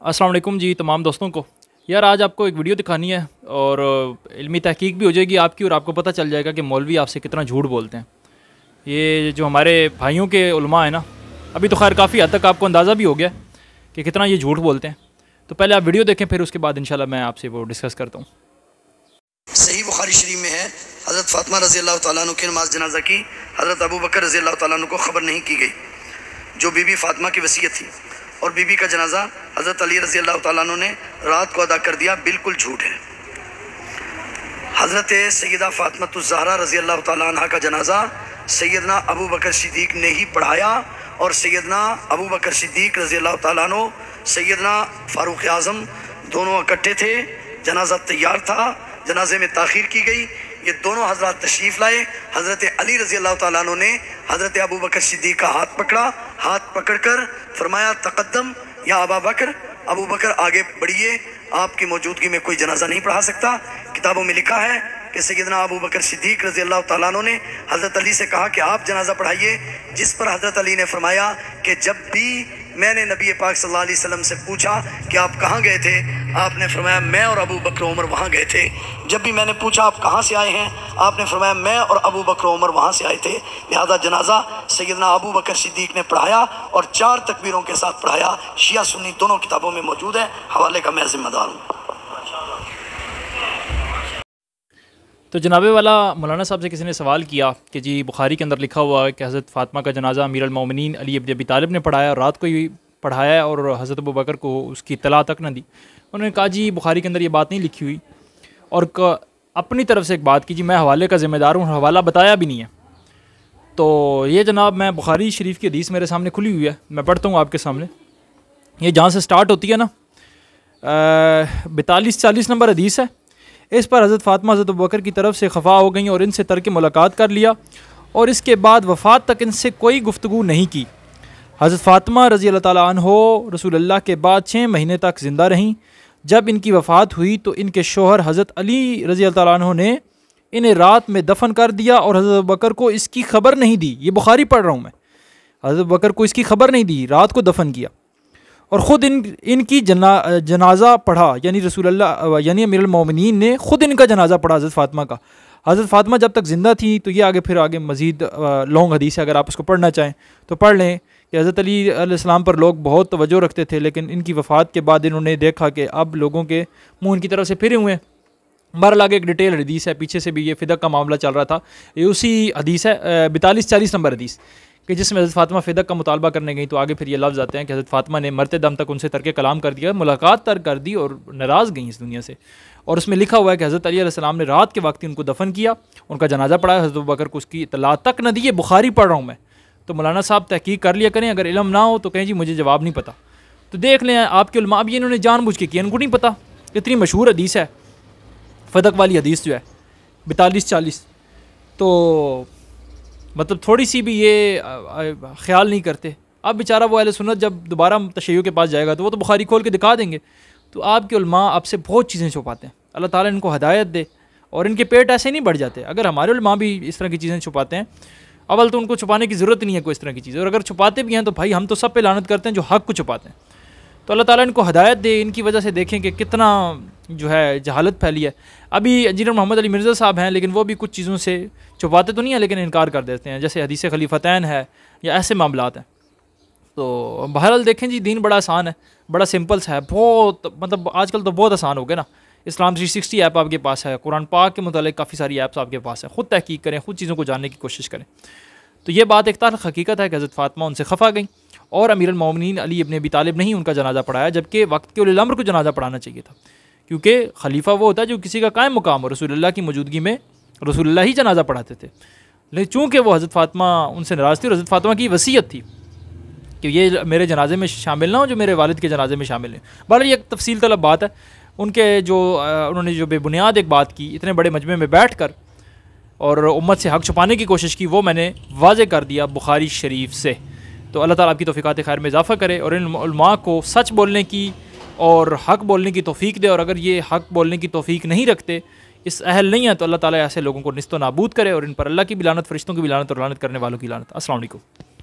अस्सलाम वालेकुम जी तमाम दोस्तों को। यार आज आपको एक वीडियो दिखानी है और इल्मी तहकीक भी हो जाएगी आपकी और आपको पता चल जाएगा कि मौलवी आपसे कितना झूठ बोलते हैं। ये जो हमारे भाइयों के उलमा है ना, अभी तो खैर काफ़ी हद तक आपको अंदाज़ा भी हो गया कि कितना ये झूठ बोलते हैं। तो पहले आप वीडियो देखें, फिर उसके बाद इंशाल्लाह मैं आपसे वो डिस्कस करता हूँ। सही बुखारी शरीफ में है, हज़रत फ़ातिमा रज़ी अल्लाह तआला अन्हा की नमाज जनाजा की हज़रत अबू बकर रज़ी अल्लाह तआला अन्हु को ख़बर नहीं की गई, जो बीबी फ़ातिमा की वसीयत थी, और बीबी का जनाजा हज़रत अली रज़ी अल्लाह तआला अन्हु ने रात को अदा कर दिया, बिल्कुल झूठ है। हज़रत सैयदा फ़ातिमा ज़हरा रज़ी अल्लाह तआला अन्हा का जनाजा सैयदना अबू बकर सिद्दीक़ ने ही पढ़ाया, और सैयदना अबू बकर सिद्दीक़ रज़ी अल्लाह तआला अन्हु सैयदना फ़ारूक़ आज़म दोनों इकट्ठे थे। जनाजा तैयार था, जनाजे में ताख़ीर की गई, ये दोनों हज़रात तशरीफ़ लाए। हज़रत अली रज़ी अल्लाह तआला अन्हु ने हज़रत अबू बकर सिद्दीक़ का हाथ पकड़ा, हाथ पकड़कर फरमाया तक़द्दम या अबा बकर, अबू बकर आगे बढ़िए, आपकी मौजूदगी में कोई जनाजा नहीं पढ़ा सकता। किताबों में लिखा है कि सैयदना अबू बकर सिद्दीक़ रज़ी अल्लाह तआला अन्हु ने हज़रत अली से कहा कि आप जनाजा पढ़ाइए, जिस पर हज़रत अली ने फरमाया कि जब भी मैंने नबी पाक सल्लल्लाहु अलैहि वसल्लम से पूछा कि आप कहाँ गए थे, आपने फरमाया मैं और अबू बकर उमर वहाँ गए थे। जब भी मैंने पूछा आप कहाँ से आए हैं, आपने फरमाया मैं और अबू बकर उमर वहाँ से आए थे। लिहाजा जनाजा सैयदना अबू बकर सिद्दीक़ ने पढ़ाया और 4 तकबीरों के साथ पढ़ाया। शिया सुन्नी दोनों किताबों में मौजूद है, हवाले का मैं ज़िम्मेदार हूँ। तो जनाबे वाला मौलाना साहब से किसी ने सवाल किया कि जी बुखारी के अंदर लिखा हुआ है कि हज़रत फ़ातिमा का जनाजा अमीर अल-मोमिनीन अली इब्न अबी तालिब ने पढ़ाया, रात को ही पढ़ाया और हज़रत अबू बकर को उसकी इत्तला तक न दी। उन्होंने कहा जी बुखारी के अंदर ये बात नहीं लिखी हुई, और अपनी तरफ से एक बात की जी मैं हवाले का ज़िम्मेदार हूँ, हवाला बताया भी नहीं है। तो ये जनाब मैं बुखारी शरीफ की हदीस मेरे सामने खुली हुई है, मैं पढ़ता हूँ आपके सामने। ये जहाँ से स्टार्ट होती है ना, 42-40 नंबर हदीस है। इस पर हज़रत फ़ातिमा हज़रत अबू बकर की तरफ से खफा हो गई और इनसे तर्क मुलाकात कर लिया, और इसके बाद वफ़ात तक इनसे कोई गुफ्तगू नहीं की। हज़रत फ़ातिमा रज़ी अल्लाह ताला अन्हो रसूलुल्लाह के बाद 6 महीने तक ज़िंदा रहीं। जब इनकी वफ़ात हुई तो इनके शोहर हज़रत अली रज़ी अल्लाह ताला अन्हो ने इन्हें रात में दफन कर दिया और हज़रत अबू बकर को इसकी खबर नहीं दी। ये बुखारी पढ़ रहा हूँ मैं। हज़रत अबू बकर को इसकी खबर नहीं दी, रात को दफन किया और ख़ुद इनकी जनाज़ा पढ़ा, यानी रसूलुल्लाह यानी अमीरुल मोमिनीन ने ख़ुद इनका जनाज़ा पढ़ा हज़रत फ़ातिमा का। हज़रत फ़ातिमा जब तक ज़िंदा थी, तो ये आगे मज़ीद लॉन्ग हदीस है, अगर आप उसको पढ़ना चाहें तो पढ़ लें कि हज़रत अली अलैहिस्सलाम पर लोग बहुत तवज्जो रखते थे, लेकिन इनकी वफ़ात के बाद इन्होंने देखा कि अब लोगों के मुँह इनकी तरफ से फिरे हुए हैं। बहरहाल आगे एक डिटेल हदीस है, पीछे से भी ये फ़िदक का मामला चल रहा था, ये उसी हदीस है 42-40 नंबर हदीस कि जिसमें हज़रत फ़ातिमा फ़िदक का मुतालबा करने गई। तो आगे फिर ये लफ्ज़ आते हैं कि हज़रत फ़ातिमा ने मरते दम तक उनसे तर्क कलाम कर दिया, मुलाकात तर्क कर दी और नाराज़ गई इस दुनिया से। और उसमें लिखा हुआ है कि हज़रत अली अलैहिस्सलाम ने रात के वक्त ही उनको दफन किया, उनका जनाजा पढ़ाया, हज़रत अबू बकर को उसकी इत्तला तक न दी। ये बुखारी पढ़ रहा हूँ मैं, तो मौलाना साहब तहकीक कर लिया करें, अगर इल्म ना हो तो कहें जी मुझे जवाब नहीं पता। तो देख लें आपके उलमा भी इन्होंने जानबूझ के किया, इनको नहीं पता। इतनी मशहूर हदीस है फ़दक वाली हदीस जो है 42-40, तो मतलब थोड़ी सी भी ये ख्याल नहीं करते। अब बेचारा वो अहले सुन्नत जब दोबारा तशय्युअ के पास जाएगा तो वो तो बुखारी खोल के दिखा देंगे। तो आपके उलमा आपसे बहुत चीज़ें छुपाते हैं, अल्लाह ताला इनको हिदायत दे, और इनके पेट ऐसे नहीं बढ़ जाते। अगर हमारे उलमा भी इस तरह की चीज़ें छुपाते हैं, अव्वल तो उनको छुपाने की ज़रूरत नहीं है कोई इस तरह की चीज़, और अगर छुपाते भी हैं तो भाई हम तो सब पे लानत करते हैं जो हक़ को छुपाते हैं। तो अल्लाह ताला इनको हिदायत दे, इनकी वजह से देखें कि कितना जो है जहालत फैली है। अभी इंजीनियर मोहम्मद अली मिर्ज़ा साहब हैं, लेकिन वो भी कुछ चीज़ों से छुपाते तो नहीं हैं, लेकिन इनकार कर देते हैं, जैसे हदीस खलीफतैन है या ऐसे मामलात हैं। तो बहरहाल देखें जी, दीन बड़ा आसान है, बड़ा सिंपल सा है, बहुत मतलब आजकल तो बहुत आसान हो गया ना। इस्लाम 360 ऐप आपके पास है, कुरान पाक के मुतालिक काफ़ी सारी ऐप्स आपके पास है, ख़ुद तहकीक करें, ख़ुद चीज़ों को जानने की कोशिश करें। तो ये बात एक तारीख़ हकीकत है कि हज़रत फ़ातिमा उनसे खफा गई और अमीरुल मोमिनीन अली इब्न अबी तालिब ने ही उनका जनाजा पढ़ाया, जबकि वक्त के उलिल अम्र को जनाजा पढ़ाना चाहिए था, क्योंकि खलीफा वो होता है जो किसी का कायम मुकाम हो। रसूलुल्लाह की मौजूदगी में रसूलुल्लाह ही जनाजा पढ़ाते थे, लेकिन चूँकि वो हज़रत फ़ातिमा उनसे नाराज़ थी और हज़रत फ़ातिमा की वसीयत थी कि ये मेरे जनाजे में शामिल ना हो जो मेरे वालिद के जनाजे में शामिल हैं। बहरहाल ये एक तफसील तलब बात है। उनके जो उन्होंने जो बेबुनियाद एक बात की इतने बड़े मजमे में बैठ कर और उम्मत से हक़ छुपाने की कोशिश की, वो मैंने वाज़े कर दिया बुखारी शरीफ से। तो अल्लाह ताला आपकी तौफ़ीक़ात खैर में इजाफ़ा करे और इन उलमा को सच बोलने की और हक़ बोलने की तौफ़ीक दे, और अगर ये हक़ बोलने की तौफ़ीक नहीं रखते, इस अहल नहीं है, तो अल्लाह ताला ऐसे लोगों को निस्तो नाबूद करे और इन पर अल्लाह की भी लानत, फ़रिश्तों की भी लानत और लानत करने वालों की लानत। अस्सलाम वालेकुम।